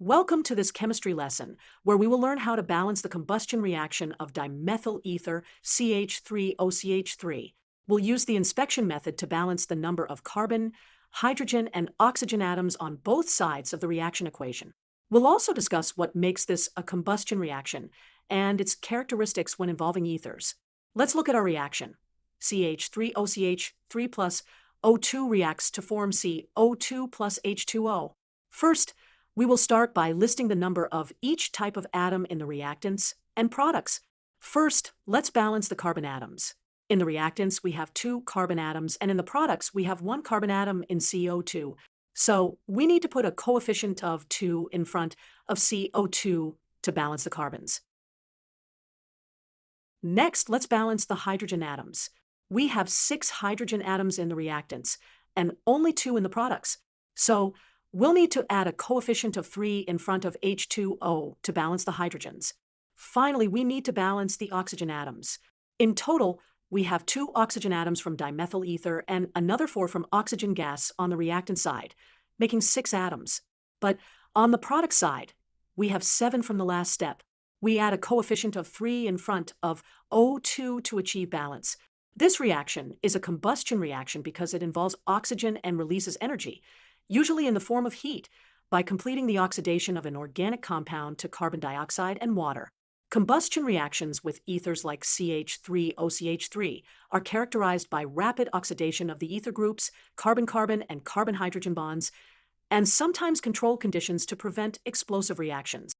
Welcome to this chemistry lesson, where we will learn how to balance the combustion reaction of dimethyl ether CH3OCH3. We'll use the inspection method to balance the number of carbon, hydrogen, and oxygen atoms on both sides of the reaction equation. We'll also discuss what makes this a combustion reaction and its characteristics when involving ethers. Let's look at our reaction. CH3OCH3 plus O2 reacts to form CO2 plus H2O. First, we will start by listing the number of each type of atom in the reactants and products. First, let's balance the carbon atoms. In the reactants, we have 2 carbon atoms, and in the products, we have 1 carbon atom in CO2. So we need to put a coefficient of 2 in front of CO2 to balance the carbons. Next, let's balance the hydrogen atoms. We have 6 hydrogen atoms in the reactants, and only 2 in the products. So we'll need to add a coefficient of 3 in front of H2O to balance the hydrogens. Finally, we need to balance the oxygen atoms. In total, we have 2 oxygen atoms from dimethyl ether and another 4 from oxygen gas on the reactant side, making 6 atoms. But on the product side, we have 7 from the last step. We add a coefficient of 3 in front of O2 to achieve balance. This reaction is a combustion reaction because it involves oxygen and releases energy, usually in the form of heat, by completing the oxidation of an organic compound to carbon dioxide and water. Combustion reactions with ethers like CH3OCH3 are characterized by rapid oxidation of the ether groups, carbon-carbon and carbon-hydrogen bonds, and sometimes control conditions to prevent explosive reactions.